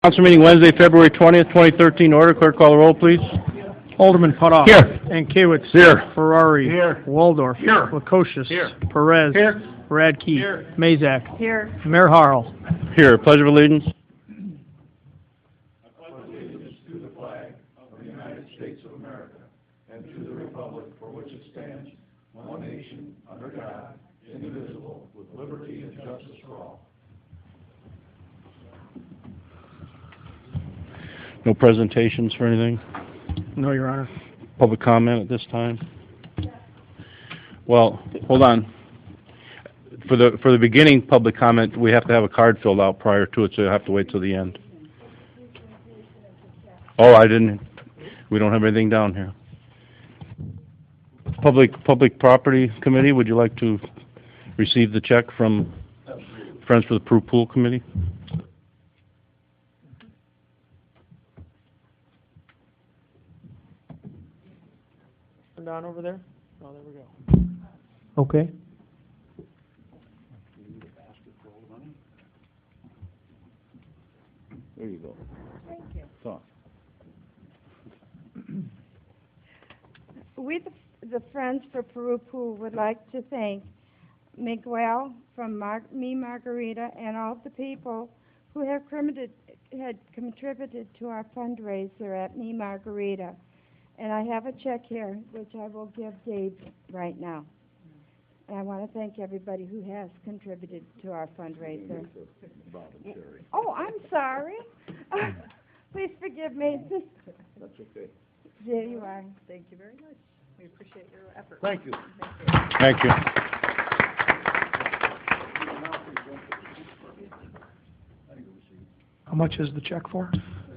Council meeting Wednesday, February 20th, 2013. Order. Clerk, call the roll, please. Alderman Putoff. Here. Ankiewicz. Here. Ferrari. Here. Waldorf. Here. Lukosius. Here. Perez. Here. Radke. Here. Mazak. Here. Mayor Harrell. Here. Pledge of allegiance. No presentations for anything? No, Your Honor. Public comment at this time? Well, hold on. For the beginning public comment, we have to have a card filled out prior to it, so you'll have to wait till the end. Oh, we don't have anything down here. Public Property Committee, would you like to receive the check from Friends for the Peru Pool Committee? Down over there? Oh, there we go. Okay. There you go. Thank you. Talk. We, the Friends for Peru Pool, would like to thank Miguel from Me Margarita and all the people who have contributed to our fundraiser at Me Margarita. And I have a check here, which I will give Dave right now. And I want to thank everybody who has contributed to our fundraiser. Oh, I'm sorry. Please forgive me. That's okay. There you are. Thank you very much. We appreciate your effort. Thank you. Thank you. How much is the check for?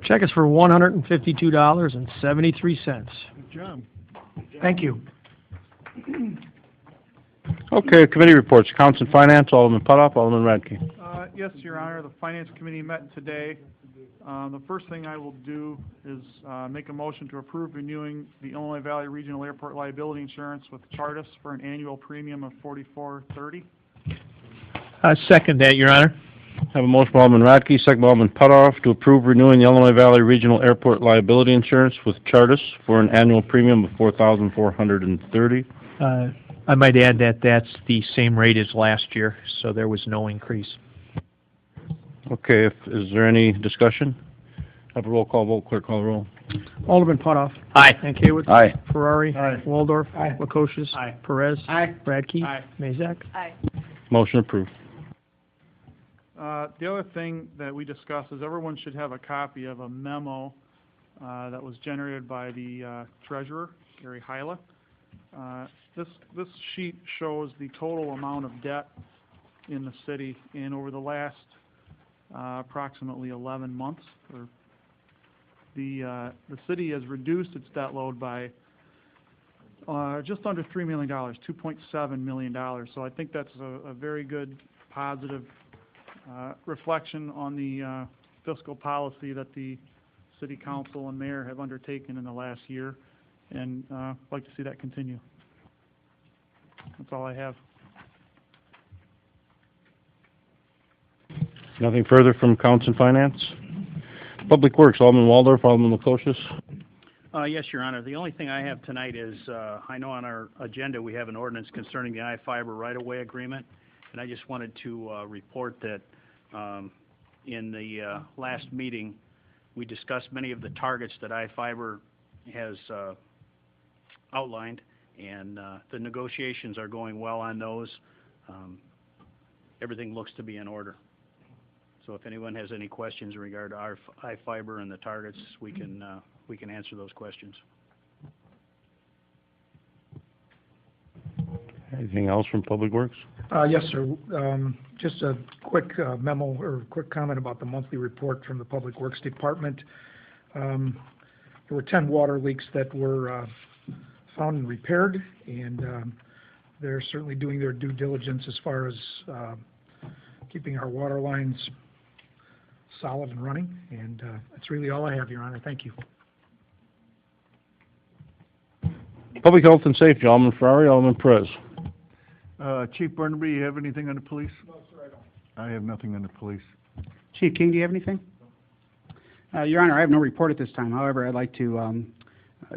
Check is for $152.73. Good job. Thank you. Okay, committee reports. Accounts and Finance, Alderman Putoff, Alderman Radke. Yes, Your Honor, the Finance Committee met today. The first thing I will do is make a motion to approve renewing the Illinois Valley Regional Airport Liability Insurance with Chartis for an annual premium of $44.30. Second that, Your Honor. Have a motion by Alderman Radke, second by Alderman Putoff to approve renewing the Illinois Valley Regional Airport Liability Insurance with Chartis for an annual premium of $4,430. I might add that that's the same rate as last year, so there was no increase. Okay, is there any discussion? Have a roll call vote. Clerk, call the roll. Alderman Putoff. Aye. Ankiewicz. Aye. Ferrari. Aye. Waldorf. Aye. Lukosius. Aye. Perez. Aye. Radke. Aye. Mazak. Aye. Motion approved. The other thing that we discussed is everyone should have a copy of a memo that was generated by the treasurer, Gary Hyla. This sheet shows the total amount of debt in the city, and over the last approximately 11 months, the city has reduced its debt load by just under $3 million, $2.7 million. So I think that's a very good, positive reflection on the fiscal policy that the City Council and Mayor have undertaken in the last year, and I'd like to see that continue. That's all I have. Nothing further from Accounts and Finance? Public Works, Alderman Waldorf, Alderman Lukosius. Yes, Your Honor. The only thing I have tonight is, I know on our agenda we have an ordinance concerning the I-Fiber right-of-way agreement, and I just wanted to report that in the last meeting we discussed many of the targets that I-Fiber has outlined, and the negotiations are going well on those. Everything looks to be in order. So if anyone has any questions in regard to our I-Fiber and the targets, we can answer those questions. Anything else from Public Works? Yes, sir. Just a quick memo or quick comment about the monthly report from the Public Works Department. There were 10 water leaks that were found and repaired, and they're certainly doing their due diligence as far as keeping our water lines solid and running. And that's really all I have, Your Honor. Thank you. Public Health and Safety, Alderman Ferrari, Alderman Perez. Chief Burnaby, you have anything on the police? No, sir, I don't. I have nothing on the police. Chief King, do you have anything? Your Honor, I have no report at this time. However, I'd like to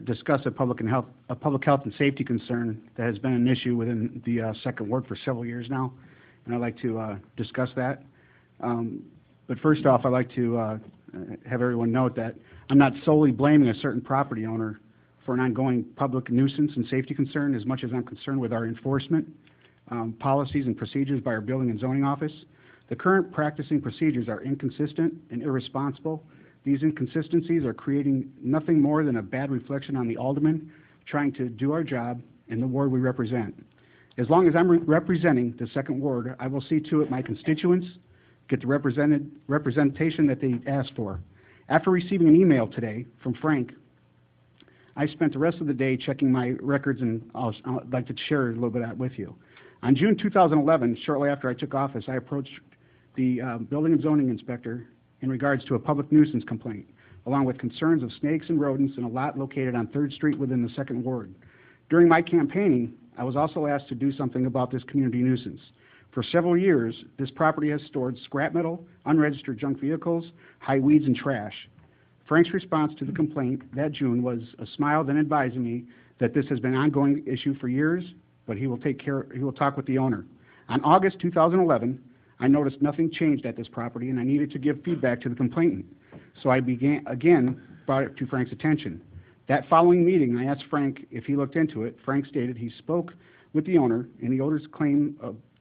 discuss a public health and safety concern that has been an issue within the Second Ward for several years now, and I'd like to discuss that. But first off, I'd like to have everyone note that I'm not solely blaming a certain property owner for an ongoing public nuisance and safety concern as much as I'm concerned with our enforcement policies and procedures by our Building and Zoning Office. The current practicing procedures are inconsistent and irresponsible. These inconsistencies are creating nothing more than a bad reflection on the aldermen trying to do our job in the ward we represent. As long as I'm representing the Second Ward, I will see to it my constituents get the representation that they asked for. After receiving an email today from Frank, I spent the rest of the day checking my records, and I'd like to share a little bit of that with you. On June 2011, shortly after I took office, I approached the Building and Zoning Inspector in regards to a public nuisance complaint, along with concerns of snakes and rodents in a lot located on 3rd Street within the Second Ward. During my campaigning, I was also asked to do something about this community nuisance. For several years, this property has stored scrap metal, unregistered junk vehicles, high weeds, and trash. Frank's response to the complaint that June was a smile, then advising me that this has been an ongoing issue for years, but he will talk with the owner. On August 2011, I noticed nothing changed at this property, and I needed to give feedback to the complainant. So I brought it to Frank's attention. That following meeting, I asked Frank if he looked into it. Frank stated he spoke with the owner, and the owner's claim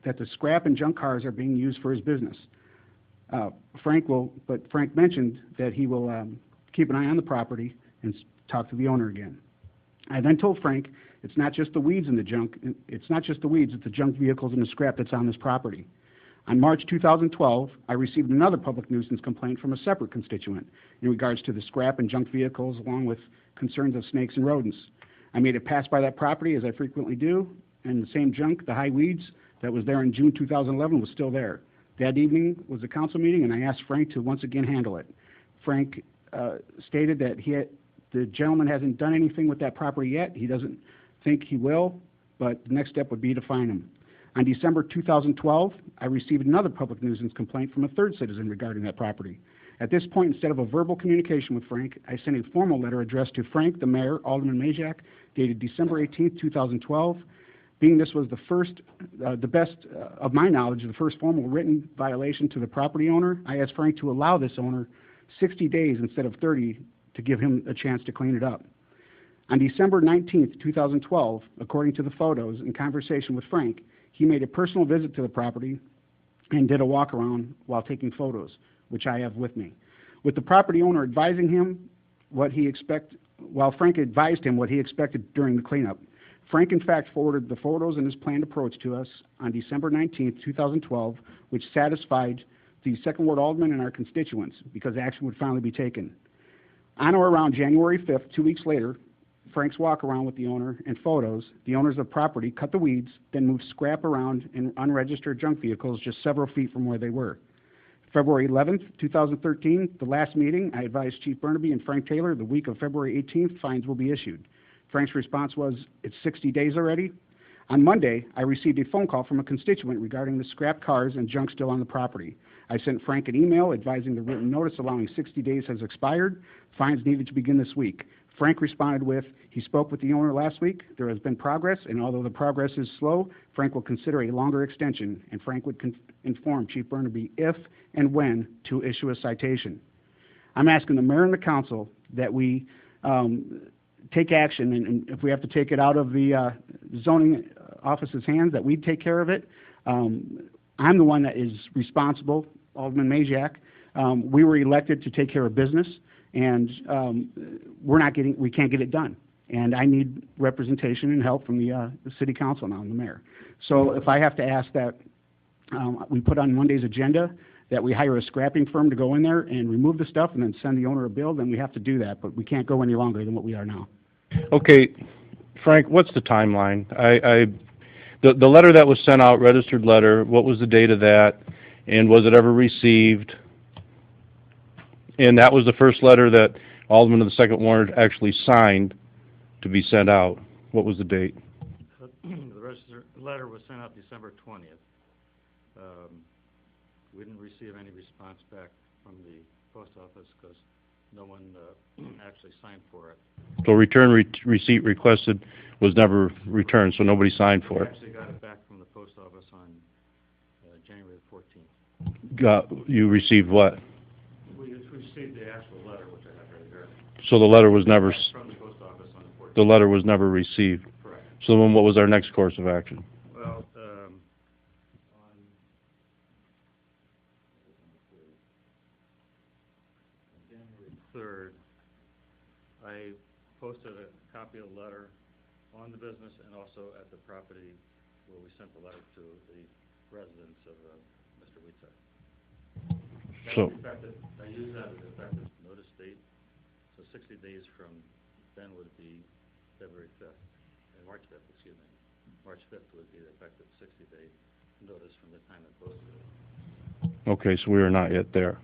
that the scrap and junk cars are being used for his business. Frank mentioned that he will keep an eye on the property and talk to the owner again. I then told Frank it's not just the weeds and the junk. It's not just the weeds, it's the junk vehicles and the scrap that's on this property. On March 2012, I received another public nuisance complaint from a separate constituent in regards to the scrap and junk vehicles, along with concerns of snakes and rodents. I made it pass by that property, as I frequently do, and the same junk, the high weeds, that was there in June 2011 was still there. That evening was a council meeting, and I asked Frank to once again handle it. Frank stated that the gentleman hasn't done anything with that property yet. He doesn't think he will, but the next step would be to fine him. On December 2012, I received another public nuisance complaint from a third citizen regarding that property. At this point, instead of a verbal communication with Frank, I sent a formal letter addressed to Frank, the mayor, Alderman Majak, dated December 18, 2012. Being this was the best of my knowledge, the first formal written violation to the property owner, I asked Frank to allow this owner 60 days instead of 30 to give him a chance to clean it up. On December 19, 2012, according to the photos and conversation with Frank, he made a personal visit to the property and did a walk around while taking photos, which I have with me. With the property owner advising him while Frank advised him what he expected during the cleanup. Frank, in fact, forwarded the photos and his planned approach to us on December 19, 2012, which satisfied the Second Ward aldermen and our constituents because action would finally be taken. On or around January 5th, 2 weeks later, Frank's walk around with the owner and photos, the owners of property cut the weeds, then moved scrap around in unregistered junk vehicles just several feet from where they were. February 11th, 2013, the last meeting, I advised Chief Burnaby and Frank Taylor the week of February 18th, fines will be issued. Frank's response was, it's 60 days already? On Monday, I received a phone call from a constituent regarding the scrap cars and junk still on the property. I sent Frank an email advising the written notice allowing 60 days has expired. Fines needed to begin this week. Frank responded with, he spoke with the owner last week. There has been progress, and although the progress is slow, Frank will consider a longer extension, and Frank would inform Chief Burnaby if and when to issue a citation. I'm asking the mayor and the council that we take action, and if we have to take it out of the zoning office's hands, that we take care of it. I'm the one that is responsible, Alderman Majak. We were elected to take care of business, and we can't get it done. And I need representation and help from the city council now and the mayor. So if I have to ask that we put on Monday's agenda that we hire a scrapping firm to go in there and remove the stuff and then send the owner a bill, then we have to do that, but we can't go any longer than what we are now. Okay, Frank, what's the timeline? The letter that was sent out, registered letter, what was the date of that, and was it ever received? And that was the first letter that Alderman of the Second Ward actually signed to be sent out. What was the date? The registered letter was sent out December 20th. We didn't receive any response back from the post office because no one actually signed for it. So receipt requested was never returned, so nobody signed for We it. actually got it back from the post office on January the 14th. You received what? We received the actual letter, which I have right here, So the letter was never, from the post office on the 14th. the letter was never received. Correct. So then what was our next course of action? Well, on January 3rd, I posted a copy of the letter on the business and also at the property where we sent the letter to the residents of Mr. Wheatside. That So- was effective, I use that as effective notice date, so 60 days from then would be February 5th, March 5th, excuse me. March 5th would be the effective 60-day notice from the time I posted it. Okay, so we are not yet there.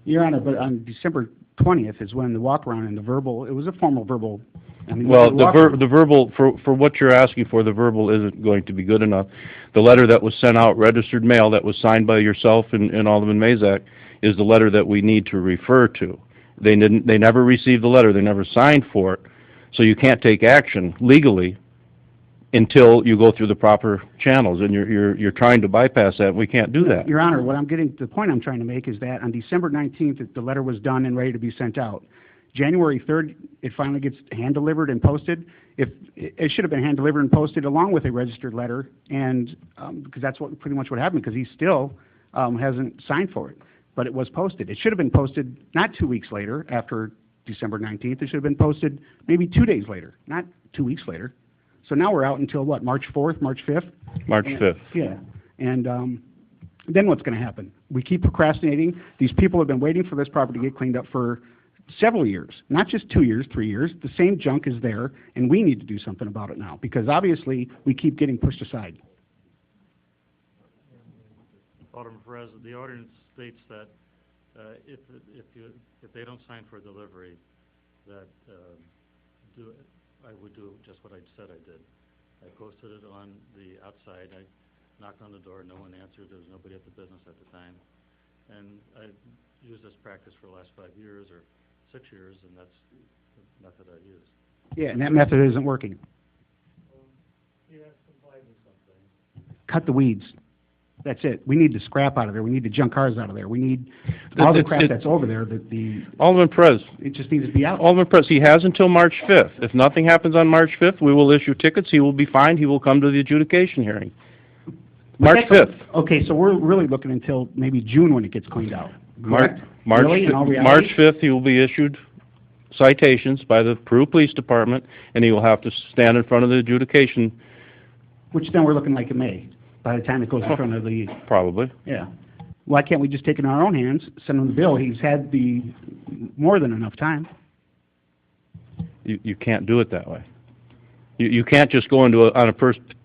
Your Honor, but on December 20th is when the walk-around and the verbal, it was a formal verbal. I mean, Well, walk-around- the verbal, for what you're asking for, the verbal isn't going to be good enough. The letter that was sent out, registered mail, that was signed by yourself and Alderman Mazak, is the letter that we need to refer to. They never received the letter, they never signed for it, so you can't take action legally until you go through the proper channels, and you're trying to bypass that, and we can't do that. Your Honor, the point I'm trying to make is that on December 19th, the letter was done and ready to be sent out. January 3rd, it finally gets hand-delivered and posted. It should have been hand-delivered and posted along with a registered letter, and, because that's pretty much what happened, because he still hasn't signed for it. But it was posted. It should have been posted not 2 weeks later, after December 19th. It should have been posted maybe 2 days later, not 2 weeks later. So now we're out until what, March 4th, March 5th? March 5th. Yeah, and then what's going to happen? We keep procrastinating. These people have been waiting for this property to get cleaned up for several years, not just 2 years, 3 years. The same junk is there, and we need to do something about it now, because obviously we keep getting pushed aside. Alderman Perez, the ordinance states that if they don't sign for delivery, that I would do just what I said I did. I posted it on the outside. I knocked on the door. No one answered. There was nobody at the business at the time. And I used this practice for the last 5 years or 6 years, and that's the method I used. Yeah, and that method isn't working. You have complied with something. Cut the weeds. That's it. We need the scrap out of there. We need the junk cars out of there. We need all the crap that's over there. Alderman Perez, It just needs to be out. Alderman Perez, he has until March 5th. If nothing happens on March 5th, we will issue tickets, he will be fined, he will come to the adjudication hearing. March 5th. Okay, so we're really looking until maybe June when it gets cleaned out. Correct? March Really, in all 5th, reality? March 5th, he will be issued citations by the Peru Police Department, and he will have to stand in front of the adjudication, Which then we're looking like in May, by the time it goes in front of the, probably. yeah. Why can't we just take it in our own hands, send him the bill? He's had more than enough time. You can't do it that way. You can't just go into on a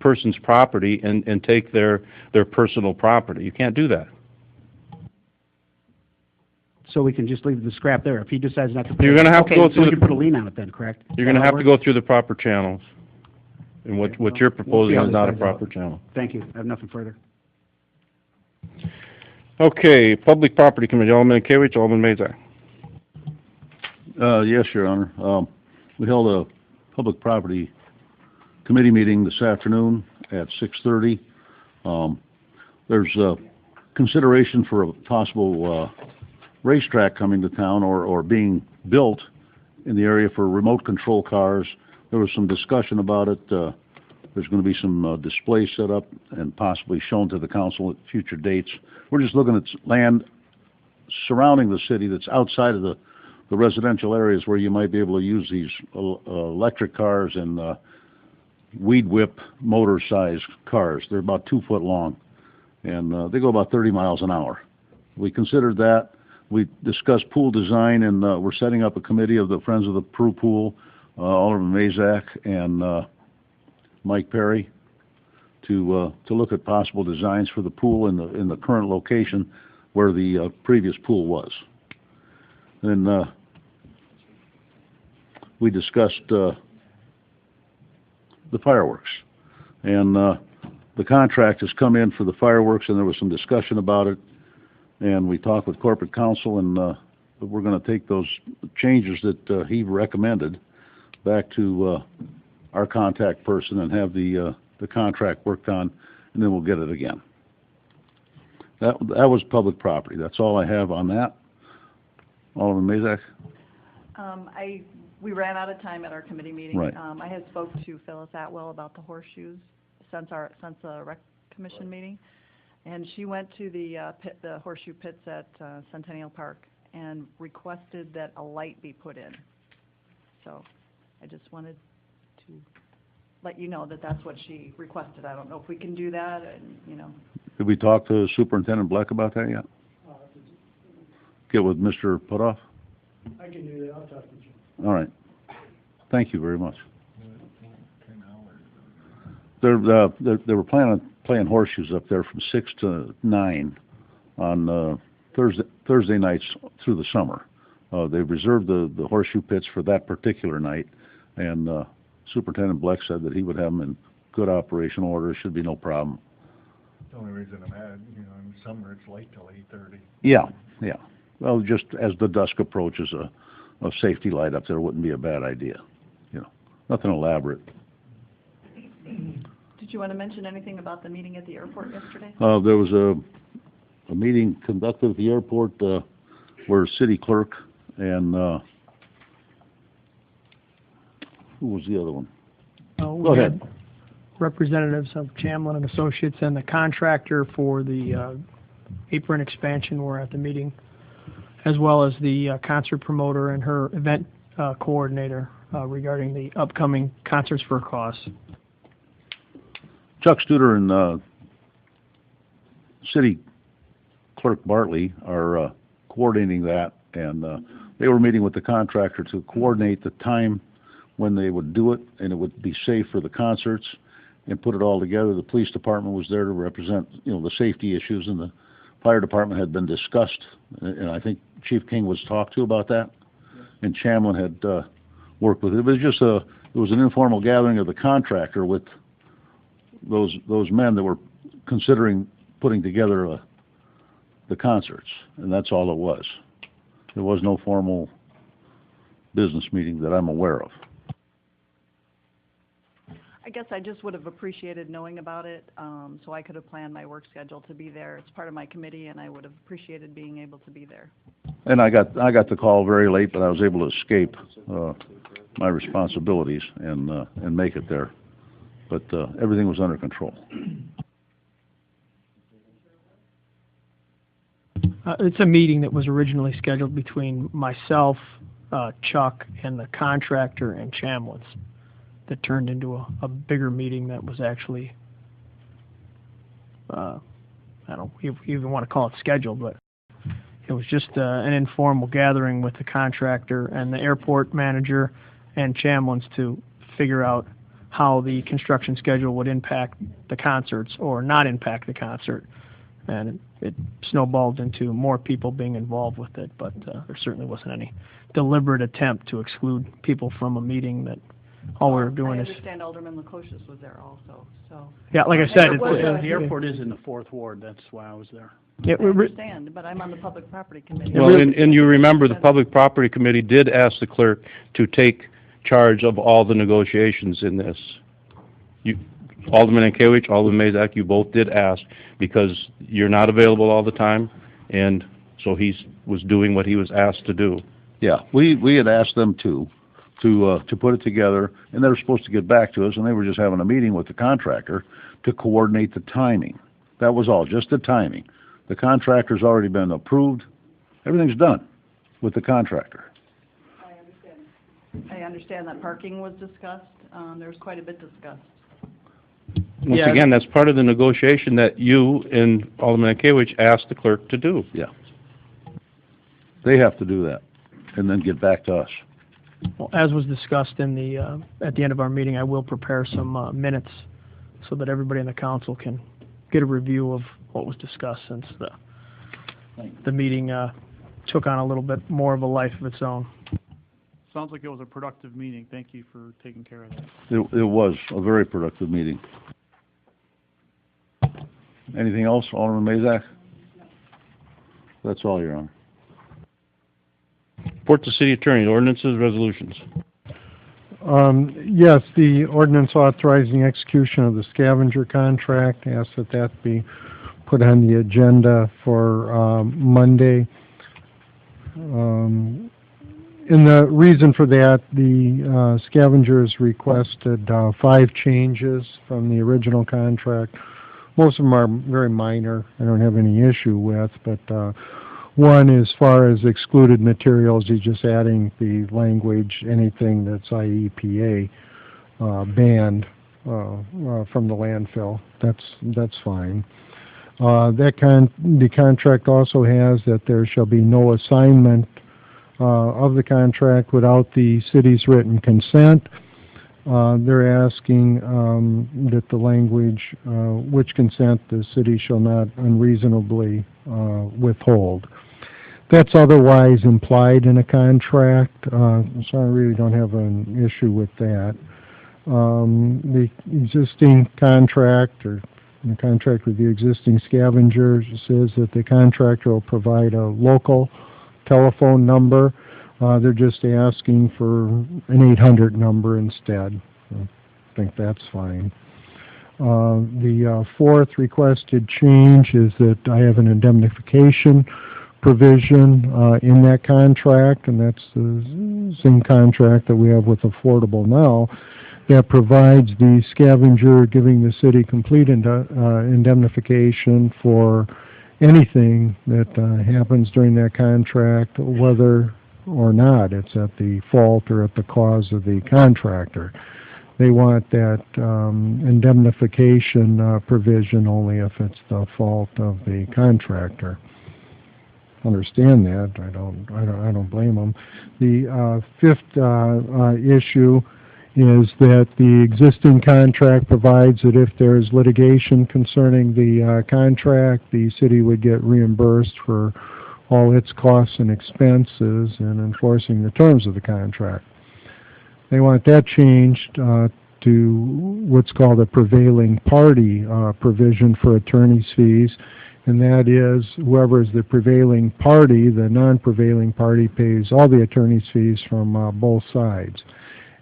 person's property and take their personal property. You can't do that. So we can just leave the scrap there. If he decides not to pay You're gonna have to go so through we the- can put a lien on it then, correct? You're going to have to go through the proper channels. And what you're We'll see proposing how is this not a plays out. proper channel. Thank you. I have nothing further. Okay, Public Property Committee, Alderman Akewicz, Alderman Mazak. Yes, Your Honor. We held a public property committee meeting this afternoon at 6:30. There's consideration for a possible racetrack coming to town or being built in the area for remote control cars. There was some discussion about it. There's going to be some displays set up and possibly shown to the council at future dates. We're just looking at land surrounding the city that's outside of the residential areas where you might be able to use these electric cars and weed whip motor-sized cars. They're about 2 foot long, and they go about 30 miles an hour. We considered that. We discussed pool design, and we're setting up a committee of the Friends of the Peru Pool, Alderman Mazak and Mike Perry, to look at possible designs for the pool in the current location where the previous pool was. And we discussed the fireworks, and the contract has come in for the fireworks, and there was some discussion about it, and we talked with corporate counsel, and but we're gonna take those changes that, he recommended back to, our contact person and have the contract worked on, and then we'll get it again. That was public property. That's all I have on that. Alderman Mazak? We ran out of time at our committee meeting. Right. I had spoke to Phyllis Atwell about the horseshoes since the rec commission meeting. And she went to the horseshoe pits at Centennial Park and requested that a light be put in. So I just wanted to let you know that that's what she requested. I don't know if we can do that, and, you know. Did we talk to Superintendent Bleck about that yet? Get with Mr. Putoff? I can do that, I'll talk to you. All right. Thank you very much. They were planning on playing horseshoes up there from 6 to 9 on Thursday nights through the summer. They reserved the horseshoe pits for that particular night, and Superintendent Bleck said that he would have them in good operational order. Should be no problem. The only reason I'm in summer it's light till 8:30. Yeah. Well, just as the dusk approaches, a safety light up there wouldn't be a bad idea. Nothing elaborate. Did you want to mention anything about the meeting at the airport yesterday? There was a meeting conducted at the airport where city clerk and who was the other one? Go ahead. Representatives of Chamlin and Associates and the contractor for the apron expansion were at the meeting, as well as the concert promoter and her event coordinator regarding the upcoming Concerts for a Cause. Chuck Studer and City Clerk Bartley are coordinating that, and they were meeting with the contractor to coordinate the time when they would do it, and it would be safe for the concerts, and put it all together. The police department was there to represent, the safety issues, and the fire department had been discussed, and I think Chief King was talked to about that, and Chamlin had worked with it. It was just it was an informal gathering of the contractor with those men that were considering putting together the concerts, and that's all it was. There was no formal business meeting that I'm aware of. I guess I just would have appreciated knowing about it, so I could have planned my work schedule to be there. It's part of my committee, and I would have appreciated being able to be there. And I got the call very late, but I was able to escape my responsibilities and make it there. But everything was under control. It's a meeting that was originally scheduled between myself, Chuck, and the contractor and Chamlins that turned into a bigger meeting that was actually, I don't know if you even want to call it scheduled, but it was just an informal gathering with the contractor and the airport manager and Chamlins to figure out how the construction schedule would impact the concerts or not impact the concert. And it snowballed into more people being involved with it, but there certainly wasn't any deliberate attempt to exclude people from a meeting that all we were doing I is... understand Alderman Lukosius was there also, so. Yeah, like I said, The airport is in the 4th Ward, that's why I was there. Yeah, I understand, but I'm on the Public Property Committee. Well, and you remember the Public Property Committee did ask the clerk to take charge of all the negotiations in this. Alderman Ankewicz, Alderman Mazak, you both did ask, because you're not available all the time, and so he was doing what he was asked to do. Yeah, we had asked them to put it together, and they were supposed to get back to us, and they were just having a meeting with the contractor to coordinate the timing. That was all, just the timing. The contractor's already been approved. Everything's done with the contractor. I understand that parking was discussed. There was quite a bit discussed. Once again, that's part of the negotiation that you and Alderman Ankewicz asked the clerk to do. Yeah. They have to do that, and then get back to us. Well, as was discussed in the at the end of our meeting, I will prepare some minutes so that everybody in the council can get a review of what was discussed, since the meeting took on a little bit more of a life of its own. Sounds like it was a productive meeting. Thank you for taking care of that. It was a very productive meeting. Anything else, Alderman Mazak? That's all, Your Honor. Report to City Attorney, ordinances, resolutions. Yes, the ordinance authorizing execution of the scavenger contract, ask that that be put on the agenda for Monday. And the reason for that, the scavengers requested 5 changes from the original contract. Most of them are very minor, I don't have any issue with, but one, as far as excluded materials, he's just adding the language, anything that's IEPA banned from the landfill. That's fine. The contract also has that there shall be no assignment of the contract without the city's written consent. They're asking that the language, which consent the city shall not unreasonably withhold. That's otherwise implied in a contract, so I really don't have an issue with that. The existing contract, or the contract with the existing scavengers, says that the contractor will provide a local telephone number. They're just asking for an 800 number instead. I think that's fine. The fourth requested change is that I have an indemnification provision in that contract, and that's the same contract that we have with Affordable now, that provides the scavenger giving the city complete indemnification for anything that happens during that contract, whether or not it's at the fault or at the cause of the contractor. They want that indemnification provision only if it's the fault of the contractor. Understand that. I don't blame them. The fifth issue is that the existing contract provides that if there is litigation concerning the contract, the city would get reimbursed for all its costs and expenses in enforcing the terms of the contract. They want that changed to what's called a prevailing party provision for attorney's fees, and that is whoever is the prevailing party, the non-prevailing party pays all the attorney's fees from both sides.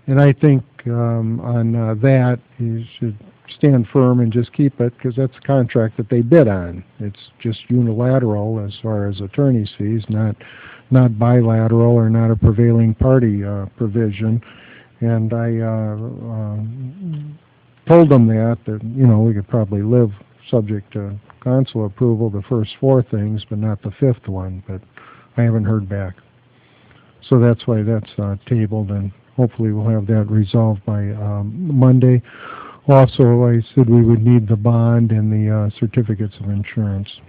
And I think on that, you should stand firm and just keep it, because that's a contract that they bid on. It's just unilateral as far as attorney's fees, not bilateral or not a prevailing party provision. And I told them that we could probably live subject to council approval the first 4 things, but not the 5th one, but I haven't heard back. So that's why that's tabled, and hopefully we'll have that resolved by Monday. Also, I said we would need the bond and the certificates of insurance.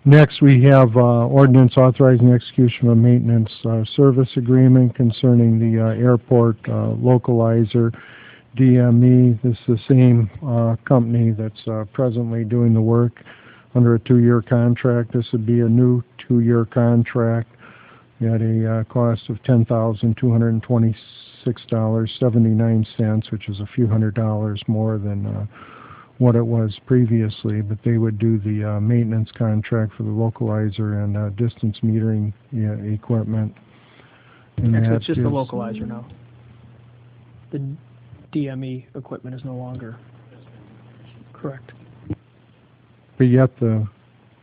Next, we have ordinance authorizing execution of a maintenance service agreement concerning the airport localizer, DME. This is the same company that's presently doing the work under a 2-year contract. This would be a new 2-year contract at a cost of $10,226.79, which is a few $100s more than what it was previously, but they would do the maintenance contract for the localizer and distance metering equipment. And Actually, it's just the localizer now. The DME equipment is no longer correct. But yet the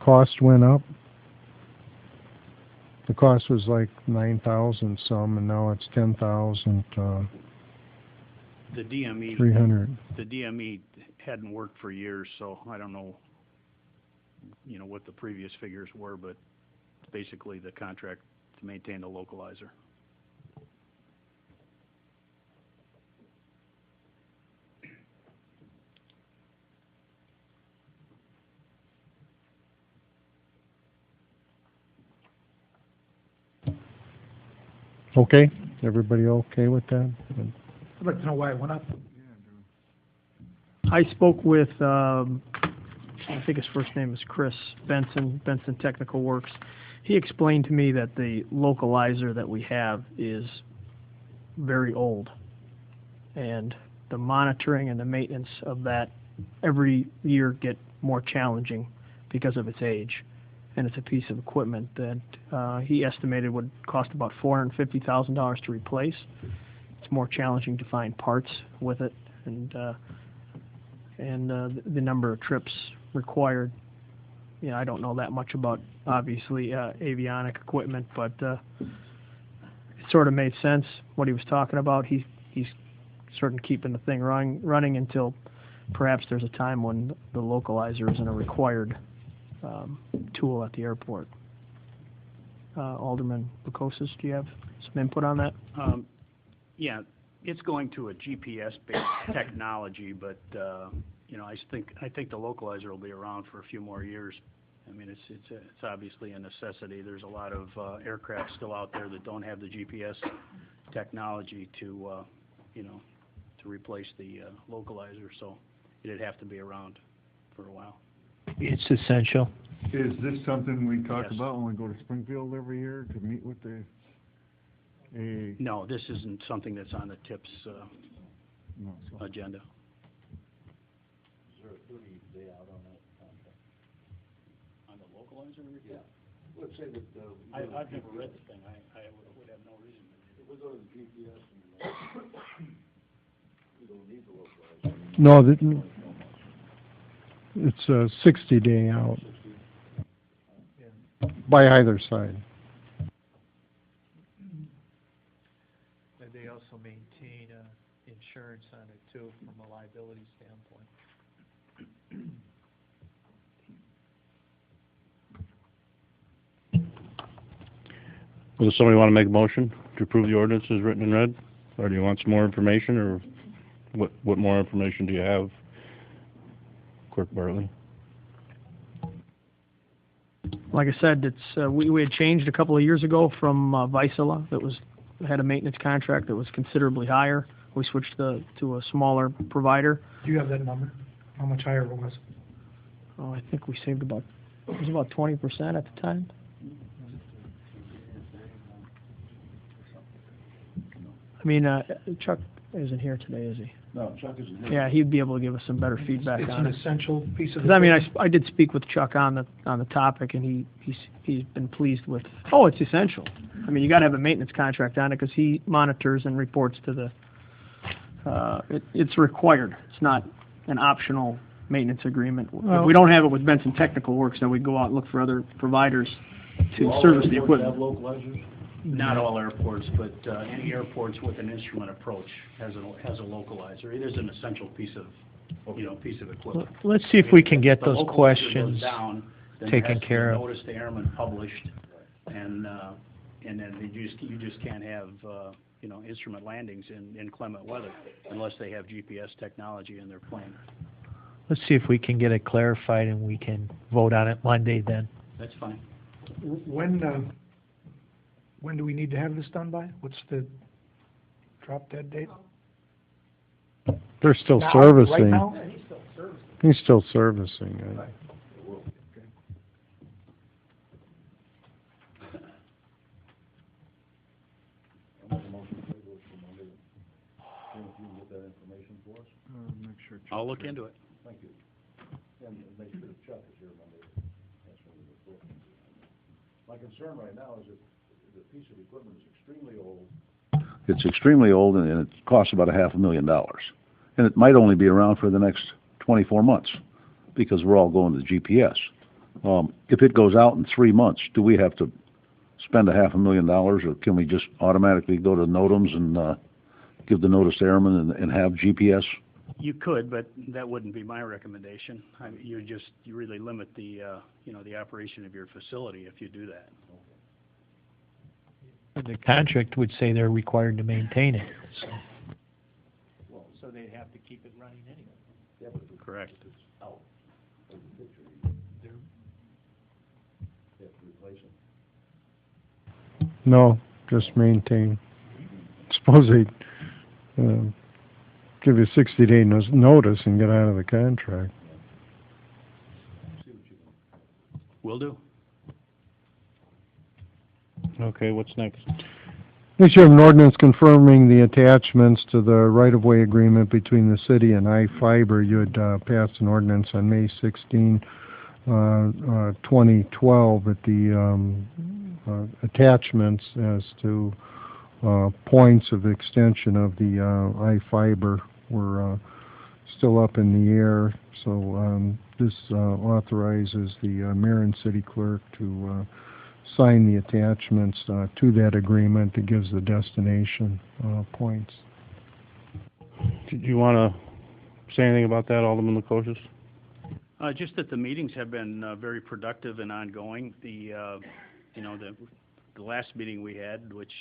cost went up. The cost was like 9,000 some, and now it's 10,000. The DME. 300. The DME hadn't worked for years, so I don't know, what the previous figures were, but basically the contract to maintain the localizer. Okay, everybody okay with that? I'd like to know why it went up. I spoke with, I think his first name is Chris Benson Technical Works. He explained to me that the localizer that we have is very old, and the monitoring and the maintenance of that every year get more challenging because of its age. and it's a piece of equipment that he estimated would cost about $450,000 to replace. It's more challenging to find parts with it, and the number of trips required. You know, I don't know that much about, obviously, avionic equipment, but it sort of made sense what he was talking about. He's sort of keeping the thing running until perhaps there's a time when the localizer isn't a required tool at the airport. Alderman Bukosis, do you have some input on that? Yeah, it's going to a GPS-based technology, but, you know, I think the localizer will be around for a few more years. I mean, it's obviously a necessity. There's a lot of aircraft still out there that don't have the GPS technology to, you know, to replace the localizer, so it'd have to be around for a while. It's essential. Is this something we talk Yes. about when we go to Springfield every year to meet with No, this isn't something that's on the TIPS no, so- agenda. Is there a 30-day out on that contract? On the localizer report? Yeah. Let's say that, I've never read the thing. I would have no reason to. if we go to the GPS and, we don't need the localizer. No, it's a 60-day out by either side. And they also maintain insurance on it too, from a liability standpoint. Well, does somebody want to make a motion to approve the ordinance as written and read? Or do you want some more information, or what more information do you have, Clerk Bartley? Like I said, it's we had changed a couple of years ago from Vicela that had a maintenance contract that was considerably higher. We switched to a smaller provider. Do you have that number? How much higher it was? Oh, I think we saved it was about 20% at the time. I mean, Chuck isn't here today, is he? No, Chuck isn't here. Yeah, he'd be able to give us some better feedback It's on an it. essential piece of Because I mean, equipment. I did speak with Chuck on the topic, and he's been pleased with. Oh, it's essential. I mean, you got to have a maintenance contract on it because he monitors and reports to the. It's required. It's not an optional maintenance agreement. If we don't have it with Benson Technical Works, then we go out and look for other providers to service the equipment. Have localizers? Not all airports, but any airports with an instrument approach has a localizer. It is an essential piece of equipment. Let's see if we can get The those localizer questions goes down, then taken there has to be care of. Notice to airmen published, and then you just can't have instrument landings in inclement weather unless they have GPS technology in their plane. Let's see if we can get it clarified and we can vote on it Monday then. That's fine. When do we need to have this done by? What's the drop dead date? They're still Now, servicing. Right now? He's still servicing. Make sure Chuck- I'll look into it. Thank you. And make sure Chuck is here Monday. That's when we report. My concern right now is that the piece of equipment is extremely old. It's extremely old, and it costs about $500,000. And it might only be around for the next 24 months, because we're all going to GPS. If it goes out in 3 months, do we have to spend $500,000, or can we just automatically go to NOTAMs and give the notice to airmen and have GPS? You could, but that wouldn't be my recommendation. I mean, you really limit the the operation of your facility if you do that. The contract would say they're required to maintain it. So they'd have to keep it running anyway. Correct. No, just maintain. Suppose they give you 60-day notice and get out of the contract. Will do. Okay, what's next? Next, you have an ordinance confirming the attachments to the right-of-way agreement between the city and I-Fiber. You had passed an ordinance on May 16 2012 at the attachments as to points of extension of the I-fiber were still up in the air. So this authorizes the mayor and city clerk to sign the attachments to that agreement that gives the destination points. Do you want to say anything about that, Alderman Lukosius? Just that the meetings have been very productive and ongoing. The last meeting we had, which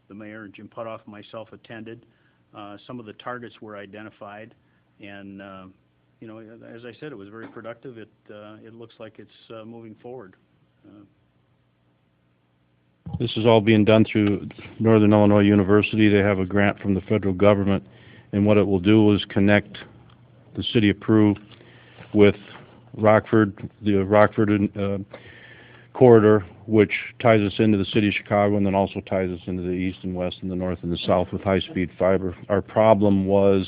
the mayor, Jim Putoff, and myself attended, some of the targets were identified, and as I said, it was very productive. It looks like it's moving forward. This is all being done through Northern Illinois University. They have a grant from the federal government, and what it will do is connect the city of Peru with Rockford, the Rockford corridor, which ties us into the city of Chicago and then also ties us into the east and west and the north and the south with high-speed fiber. Our problem was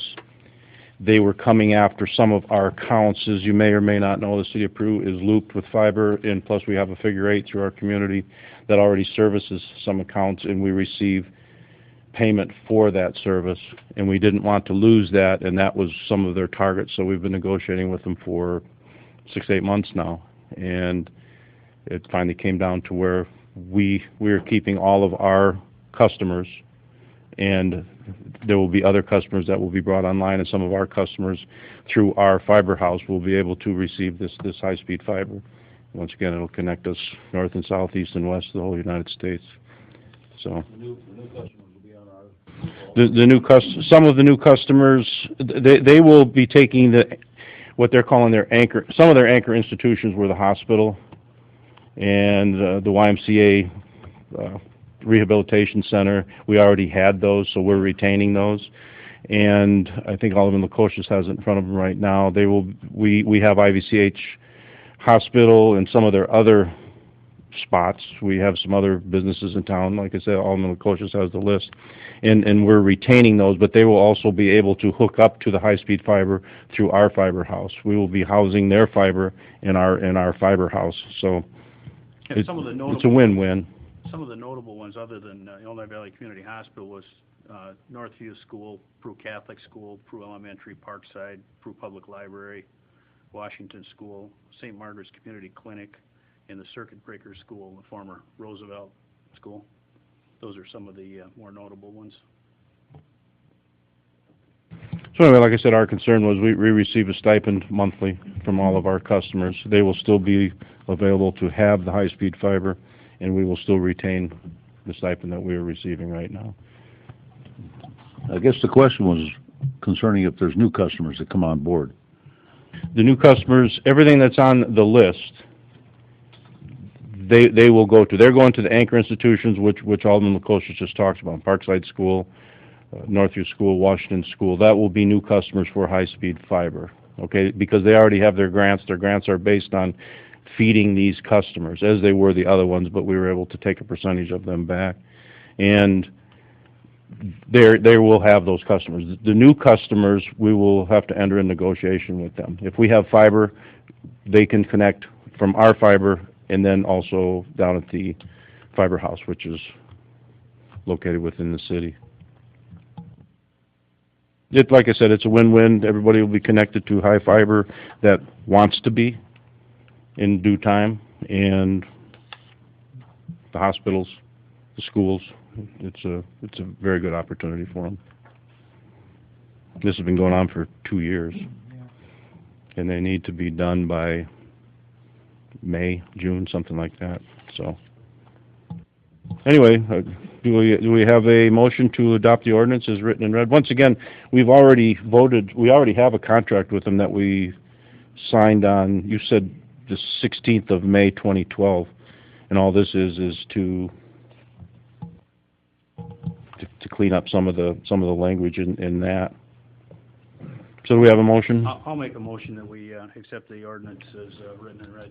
they were coming after some of our accounts. As you may or may not know, the city of Peru is looped with fiber, and plus we have a figure 8 through our community that already services some accounts, and we receive payment for that service, and we didn't want to lose that, and that was some of their targets. So we've been negotiating with them for 6 to 8 months now, and it finally came down to where we are keeping all of our customers, and there will be other customers that will be brought online, and some of our customers through our fiber house will be able to receive this high-speed fiber. Once again, it'll connect us north and south, east and west, the whole United States. So the new customers will be on our. Some of the new customers, they will be taking what they're calling their anchor. Some of their anchor institutions were the hospital and the YMCA Rehabilitation Center. We already had those, so we're retaining those. And I think Alderman Lukosius has it in front of him right now. We have IVCH Hospital and some of their other spots. We have some other businesses in town. Like I said, Alderman Lukosius has the list. And we're retaining those, but they will also be able to hook up to the high-speed fiber through our fiber house. We will be housing their fiber in our fiber house. So it's a win-win. Some of the notable ones, other than Illinois Valley Community Hospital, was Northview School, Peru Catholic School, Peru Elementary, Parkside, Peru Public Library, Washington School, St. Margaret's Community Clinic, and the Circuit Breaker School, the former Roosevelt School. Those are some of the more notable ones. So anyway, like I said, our concern was we receive a stipend monthly from all of our customers. They will still be available to have the high-speed fiber, and we will still retain the stipend that we are receiving right now. I guess the question was concerning if there's new customers that come on board. The new customers, everything that's on the list, they will go to. They're going to the anchor institutions, which Alderman Lukosius just talked about, Parkside School, Northview School, Washington School. That will be new customers for high-speed fiber, okay, because they already have their grants. Their grants are based on feeding these customers, as they were the other ones, but we were able to take a percentage of them back. And they will have those customers. The new customers, we will have to enter a negotiation with them. If we have fiber, they can connect from our fiber and then also down at the fiber house, which is located within the city. Like I said, it's a win-win. Everybody will be connected to high fiber that wants to be in due time, and the hospitals, the schools. It's a very good opportunity for them. This has been going on for 2 years, and they need to be done by May, June, something like that. So, anyway, do we have a motion to adopt the ordinance as written and read? Once again, we've already voted. We already have a contract with them that we signed on. You said the 16th of May, 2012, and all this is to clean up some of the language in that. So do we have a motion? I'll make a motion that we accept the ordinance as written and read.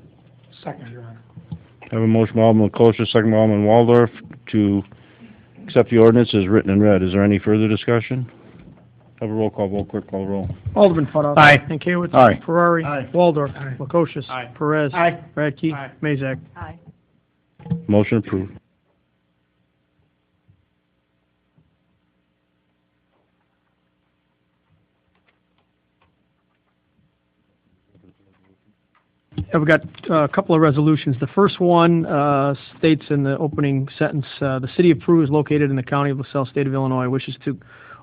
Second, Your Honor. I have a motion by Alderman Lukosius, second by Alderman Waldorf, to accept the ordinance as written and read. Is there any further discussion? Have a roll call vote, clerk call the roll. Alderman Putoff. Aye. Mankiewicz. Aye. Ferrari. Aye. Waldorf. Aye. Lukosius. Aye. Perez. Aye. Radke. Aye. Mazak. Aye. Motion approved. Yeah, we've got a couple of resolutions. The first one states in the opening sentence, the city of Peru is located in the county of LaSalle, state of Illinois, wishes to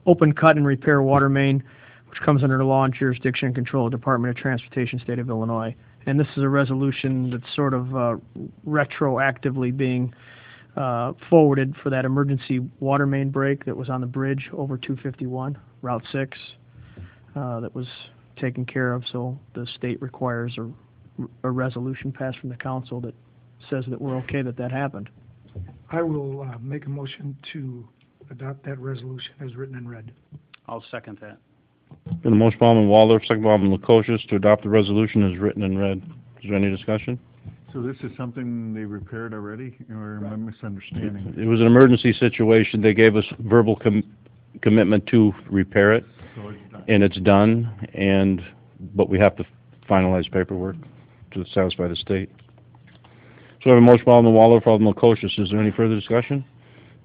open, cut, and repair water main, which comes under the law and jurisdiction and control of the Department of Transportation, state of Illinois. And this is a resolution that's sort of retroactively being forwarded for that emergency water main break that was on the bridge over 251, Route 6, that was taken care of. So the state requires a resolution passed from the council that says that we're okay that that happened. I will make a motion to adopt that resolution as written and read. I'll second that. Been a motion by Alderman Waldorf, second by Alderman Lukosius to adopt the resolution as written and read. Is there any discussion? So this is something they repaired already, or am I misunderstanding? It was an emergency situation. They gave us verbal commitment to repair it, So it's done. and it's done, but we have to finalize paperwork to satisfy the state. So we have a motion by Alderman Waldorf, Alderman Lukosius. Is there any further discussion?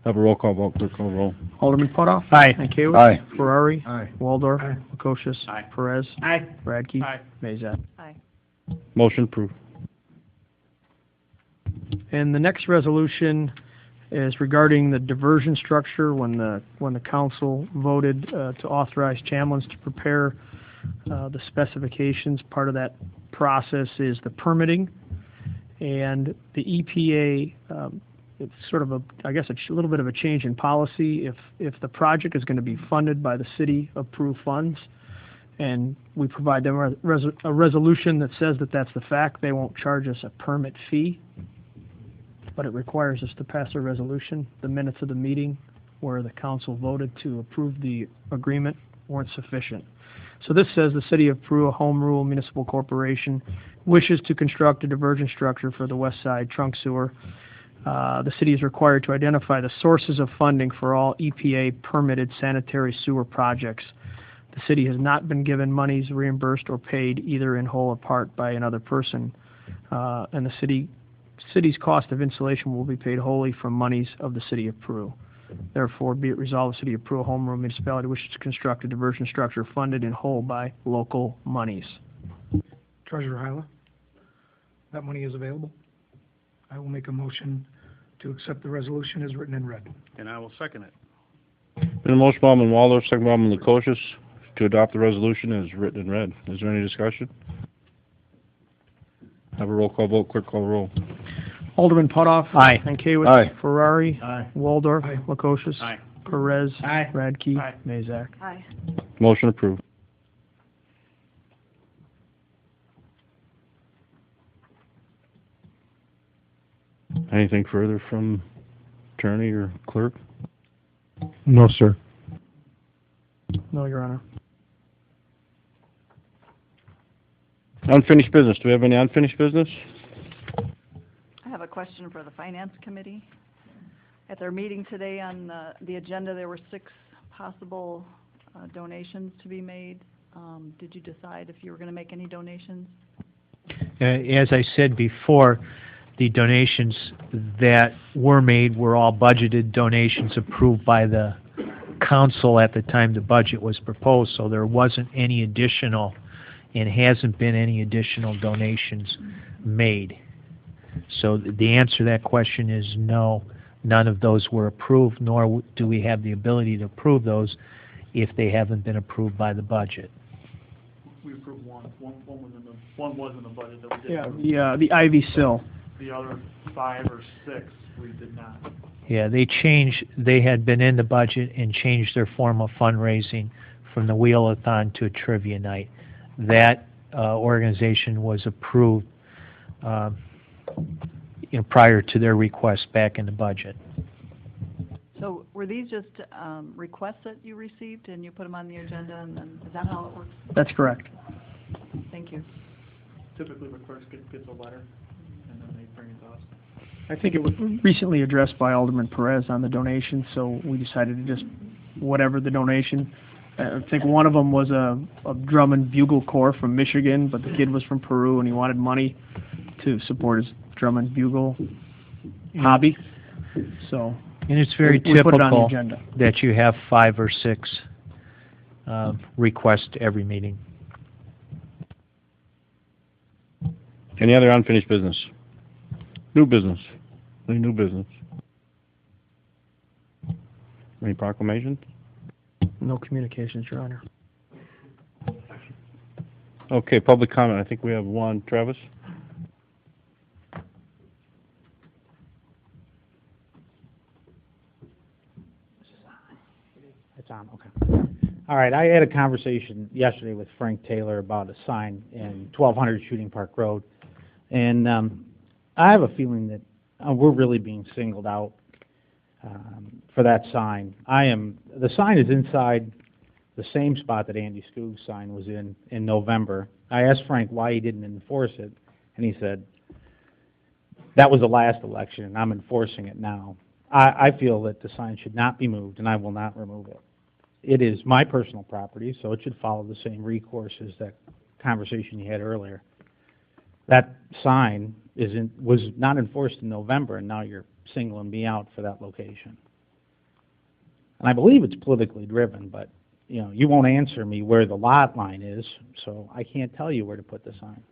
Have a roll call vote, clerk call the roll. Alderman Putoff. Aye. Mankiewicz. Aye. Ferrari. Aye. Waldorf. Aye. Lukosius. Aye. Perez. Aye. Radke. Aye. Mazak. Aye. Motion approved. And the next resolution is regarding the diversion structure when the council voted to authorize Chamlins to prepare the specifications. Part of that process is the permitting, and the EPA, it's sort of a little bit of a change in policy. If the project is going to be funded by the city of Peru funds, and we provide them a resolution that says that that's the fact, they won't charge us a permit fee, but it requires us to pass a resolution. The minutes of the meeting where the council voted to approve the agreement weren't sufficient. So this says the City of Peru, a home rule municipal corporation, wishes to construct a diversion structure for the west side trunk sewer. The city is required to identify the sources of funding for all EPA permitted sanitary sewer projects. The city has not been given monies reimbursed or paid either in whole or part by another person. And the city's cost of installation will be paid wholly from monies of the City of Peru. Therefore, be it resolved, the City of Peru, a home rule municipality, wishes to construct a diversion structure funded in whole by local monies. Treasurer Hyla, that money is available. I will make a motion to accept the resolution as written and read. And I will second it. Been a motion by Alderman Waldorf, second by Alderman Lukosius to adopt the resolution as written and read. Is there any discussion? Have a roll call vote, clerk call the roll. Alderman Putoff. Aye. Mankiewicz. Aye. Ferrari. Aye. Waldorf. Aye. Lukosius. Aye. Perez. Aye. Radke. Aye. Mazak. Aye. Motion approved. Anything further from attorney or clerk? No, sir. No, Your Honor. Unfinished business. Do we have any unfinished business? I have a question for the Finance Committee. At their meeting today on the agenda, there were 6 possible donations to be made. Did you decide if you were going to make any donations? As I said before, the donations that were made were all budgeted donations approved by the council at the time the budget was proposed, so there wasn't any additional and hasn't been any additional donations made. So the answer to that question is no, none of those were approved, nor do we have the ability to approve those if they haven't been approved by the budget. We approved one. One was in the budget that we did. Yeah, approve. the Ivy Sill. The other 5 or 6, we did not. Yeah, they had been in the budget and changed their form of fundraising from the Wheel-a-thon to a trivia night. That organization was approved prior to their request back in the budget. So were these just requests that you received and you put them on the agenda, and then, is that how it works? That's correct. Thank you. Typically, the clerk gets a letter, and then they bring it to us. I think it was recently addressed by Alderman Perez on the donation, so we decided to just, whatever the donation, I think one of them was a drum and bugle corps from Michigan, but the kid was from Peru and he wanted money to support his drum and bugle hobby. So And it's very we put it on the typical agenda. that you have 5 or 6 requests every meeting. Any other unfinished business? New business? Any new business? Any proclamations? No communications, Your Honor. Okay, public comment. I think we have one. Travis? It's on, okay. All right, I had a conversation yesterday with Frank Taylor about a sign in 1200 Shooting Park Road, and I have a feeling that we're really being singled out for that sign. The sign is inside the same spot that Andy Skoog's sign was in November. I asked Frank why he didn't enforce it, and he said, that was the last election, and I'm enforcing it now. I feel that the sign should not be moved, and I will not remove it. It is my personal property, so it should follow the same recourse as that conversation you had earlier. That sign was not enforced in November, and now you're singling me out for that location. And I believe it's politically driven, but you won't answer me where the lot line is, so I can't tell you where to put the sign.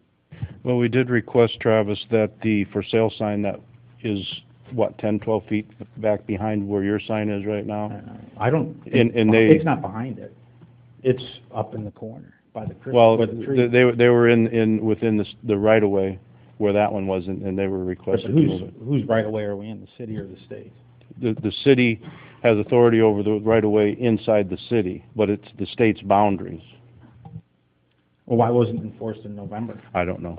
Well, we did request, Travis, that the for sale sign that is, 10, 12 feet back behind where your sign is right now? I don't, it's not behind it. It's up in the corner by the tree. Well, by the tree. they were within the right-of-way where that one was, and they were requested to move it. Whose right of way are we in, the city or the state? The city has authority over the right-of-way inside the city, but it's the state's boundaries. Well, why wasn't it enforced in November? I don't know.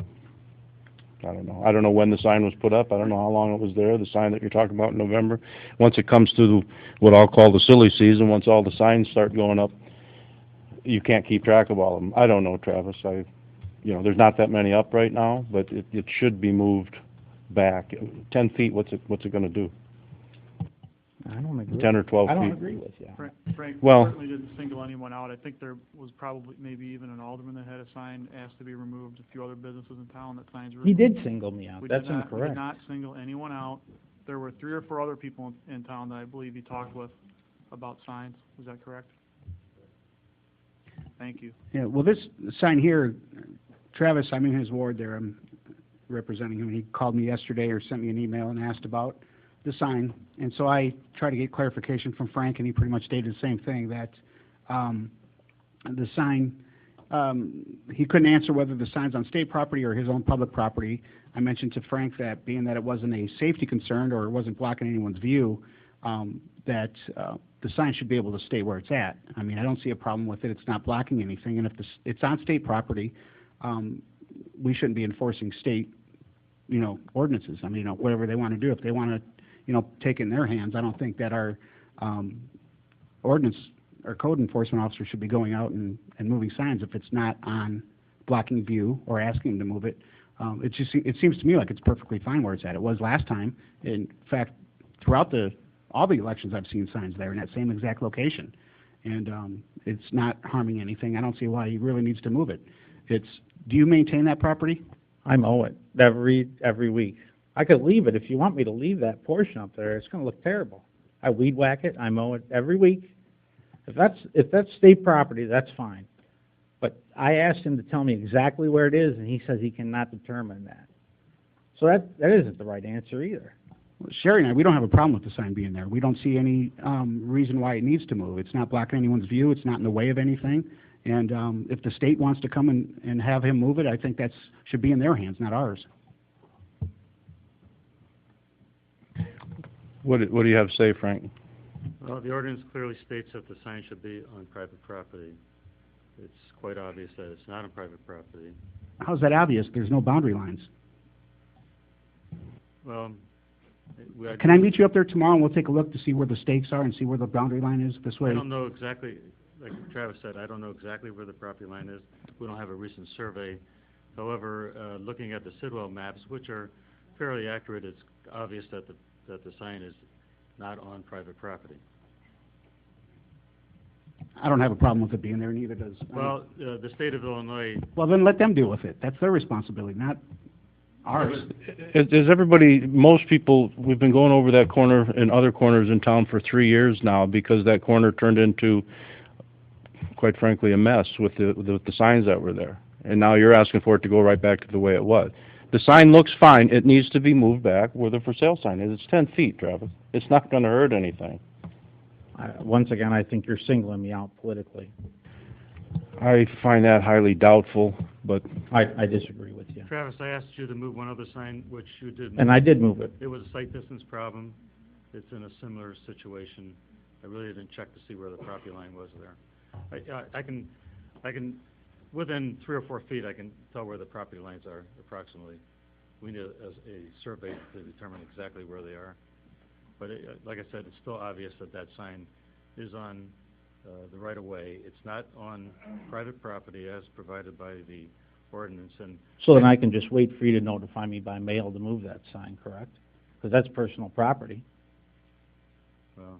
I don't know when the sign was put up. I don't know how long it was there, the sign that you're talking about in November. Once it comes to what I'll call the silly season, once all the signs start going up, you can't keep track of all of them. I don't know, Travis. There's not that many up right now, but it should be moved back. 10 feet, what's it going to do? I don't agree. 10 or 12 feet. I don't agree with you. Frank Well- certainly didn't single anyone out. I think there was probably maybe even an alderman that had a sign asked to be removed, a few other businesses in town that signs were He removed. did single me out. We That's did not, incorrect. We did not single anyone out. There were 3 or 4 other people in town that I believe he talked with about signs. Is that correct? Thank you. Yeah, well, this sign here, Travis, I'm in his ward there, I'm representing him, and he called me yesterday or sent me an email and asked about the sign, and so I tried to get clarification from Frank, and he pretty much stated the same thing, that the sign, he couldn't answer whether the sign's on state property or his own public property. I mentioned to Frank that being that it wasn't a safety concern or it wasn't blocking anyone's view, that the sign should be able to stay where it's at. I mean, I don't see a problem with it. It's not blocking anything, and if it's on state property, we shouldn't be enforcing state, ordinances. I mean, whatever they want to do. If they want to, take it in their hands, I don't think that our ordinance or code enforcement officer should be going out and moving signs if it's not on blocking view or asking them to move it. It seems to me like it's perfectly fine where it's at. It was last time. In fact, throughout all the elections, I've seen signs there in that same exact location, and it's not harming anything. I don't see why he really needs to move it. Do you maintain that property? I mow it every week. I could leave it if you want me to leave that portion up there. It's going to look terrible. I weed whack it. I mow it every week. If that's state property, that's fine. But I asked him to tell me exactly where it is, and he says he cannot determine that. So that isn't the right answer either. Well, Sherry and I, we don't have a problem with the sign being there. We don't see any reason why it needs to move. It's not blocking anyone's view. It's not in the way of anything. And if the state wants to come and have him move it, I think that should be in their hands, not ours. What do you have to say, Frank? Well, the ordinance clearly states that the sign should be on private property. It's quite obvious that it's not on private property. How's that obvious? There's no boundary lines. Well, Can I meet you up there tomorrow and we'll take a look to see where the stakes are and see where the boundary line is this way? I don't know exactly, like Travis said, I don't know exactly where the property line is. We don't have a recent survey. However, looking at the Sidwell maps, which are fairly accurate, it's obvious that the sign is not on private property. I don't have a problem with it being there, neither does. Well, the state of Illinois, Well, then let them deal with it. That's their responsibility, not ours. Is everybody, most people, we've been going over that corner and other corners in town for 3 years now because that corner turned into, quite frankly, a mess with the signs that were there. And now you're asking for it to go right back to the way it was. The sign looks fine. It needs to be moved back where the for sale sign is. It's 10 feet, Travis. It's not going to hurt anything. Once again, I think you're singling me out politically. I find that highly doubtful, but I disagree with you. Travis, I asked you to move one other sign, which you did move. And I did move it. It was a sight distance problem. It's in a similar situation. I really didn't check to see where the property line was there. I can, within 3 or 4 feet, I can tell where the property lines are approximately. We need a survey to determine exactly where they are. But like I said, it's still obvious that that sign is on the right-of-way. It's not on private property as provided by the ordinance. And So then I can just wait for you to notify me by mail to move that sign, correct? Because that's personal property. well,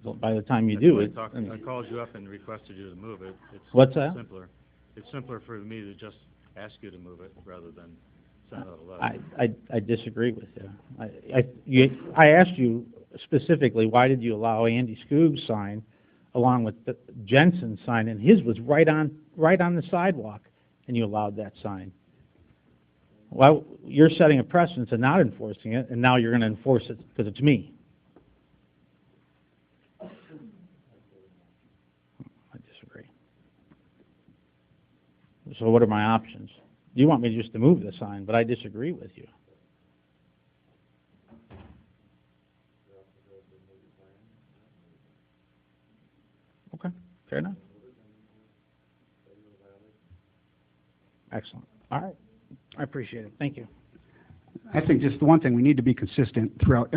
So by the time you that's do why it. I called you up and requested you to move it. It's What's that? simpler. It's simpler for me to just ask you to move it rather than send out a letter. I disagree with you. I asked you specifically, why did you allow Andy Scoob's sign along with the Jensen's sign, and his was right on the sidewalk, and you allowed that sign? Well, you're setting a precedent and not enforcing it, and now you're going to enforce it because it's me. I disagree. So what are my options? You want me just to move the sign, but I disagree with you. Okay, fair enough. Excellent. All right. I appreciate it. Thank you. I think just the one thing, we need to be consistent throughout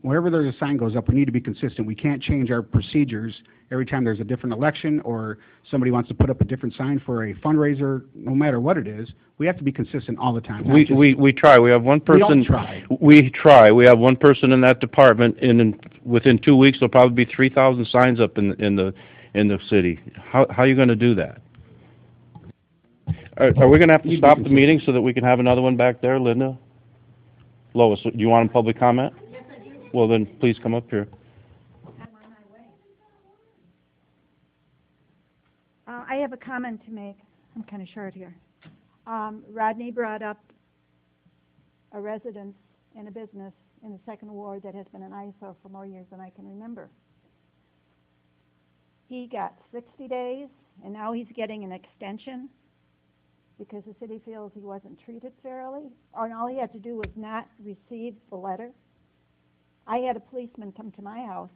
wherever there's a sign goes up, we need to be consistent. We can't change our procedures every time there's a different election or somebody wants to put up a different sign for a fundraiser, no matter what it is. We have to be consistent all the time. We try. We have one person. We don't try. We try. We have one person in that department, and within 2 weeks, there'll probably be 3,000 signs up in the city. How are you going to do that? Are we going to have to stop the meeting so that we can have another one back there, Linda? Lois, do you want a public comment? Yes, I do. Well, then please come up here. I'm on my way. I have a comment to make. I'm kind of short here. Rodney brought up a residence and a business in the second ward that has been an eyesore for more years than I can remember. He got 60 days, and now he's getting an extension because the city feels he wasn't treated fairly, or all he had to do was not receive the letter. I had a policeman come to my house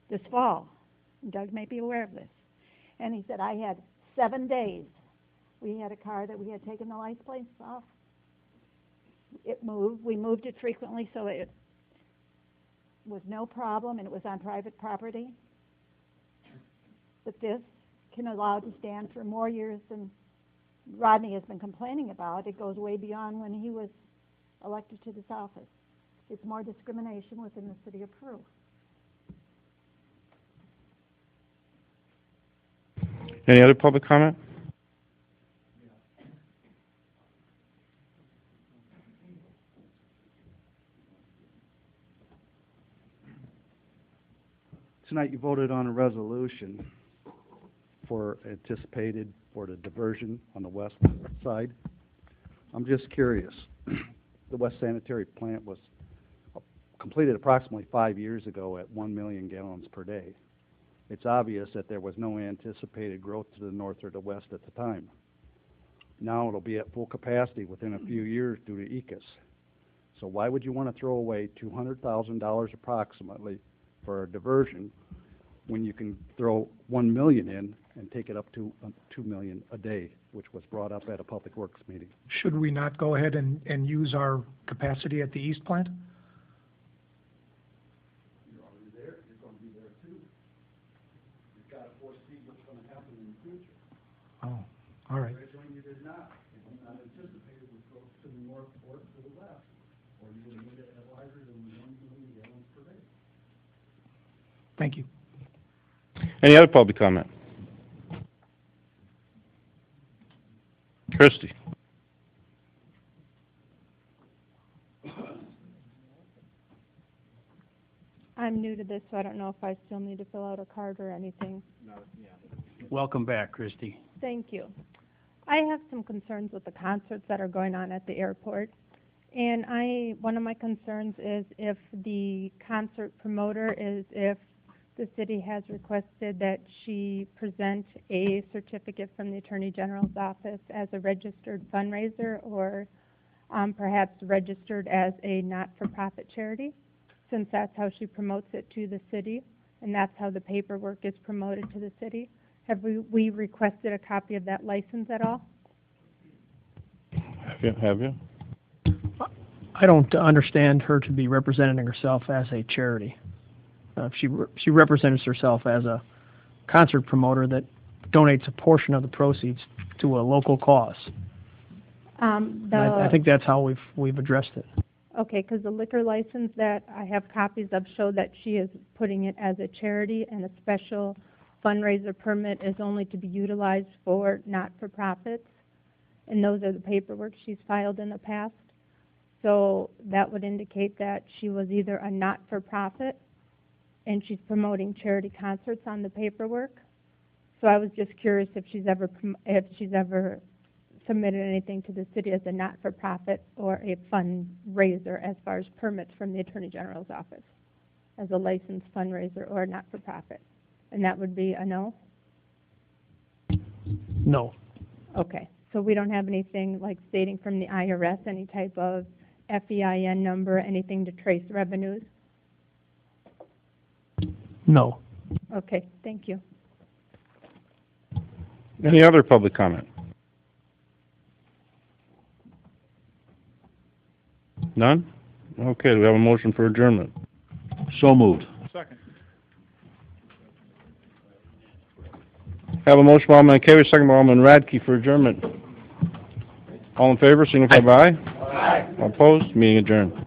this fall, and Doug may be aware of this, and he said I had 7 days. We had a car that we had taken the license plates off. It moved. We moved it frequently, so it was no problem, and it was on private property. But this can allow to stand for more years than Rodney has been complaining about. It goes way beyond when he was elected to this office. It's more discrimination within the city of Peru. Any other public comment? Tonight you voted on a resolution for the diversion on the west side. I'm just curious. The West Sanitary Plant was completed approximately 5 years ago at 1 million gallons per day. It's obvious that there was no anticipated growth to the north or the west at the time. Now it'll be at full capacity within a few years due to ECAS. So why would you want to throw away $200,000 approximately for a diversion when you can throw 1 million in and take it up to 2 million a day, which was brought up at a Public Works meeting? Should we not go ahead and use our capacity at the east plant? You're already there. You're going to be there too. You've got to foresee what's going to happen in the future. Oh, all right. Originally you did not. You did not anticipate it would go to the north or to the west, or you would have made it at larger than 1 million gallons per day. Thank you. Any other public comment? Christie. I'm new to this, so I don't know if I still need to fill out a card or anything. Welcome back, Christie. Thank you. I have some concerns with the concerts that are going on at the airport. And one of my concerns is if the concert promoter if the city has requested that she present a certificate from the Attorney General's office as a registered fundraiser or perhaps registered as a not-for-profit charity, since that's how she promotes it to the city and that's how the paperwork is promoted to the city. Have we requested a copy of that license at all? Have you? I don't understand her to be representing herself as a charity. She represents herself as a concert promoter that donates a portion of the proceeds to a local cause. I think that's how we've addressed it. Okay, because the liquor license that I have copies of show that she is putting it as a charity, and a special fundraiser permit is only to be utilized for not-for-profits, and those are the paperwork she's filed in the past. So that would indicate that she was either a not-for-profit, and she's promoting charity concerts on the paperwork. So I was just curious if she's ever submitted anything to the city as a not-for-profit or a fundraiser as far as permits from the Attorney General's office as a licensed fundraiser or a not-for-profit. And that would be a no? No. Okay. So we don't have anything like stating from the IRS, any type of FEIN number, anything to trace revenues? No. Okay, thank you. Any other public comment? None? Okay, do we have a motion for adjournment? So moved. Second. Have a motion by Alderman Mankiewicz, second by Alderman Radke for adjournment. All in favor, signify by aye. All opposed, meeting adjourned.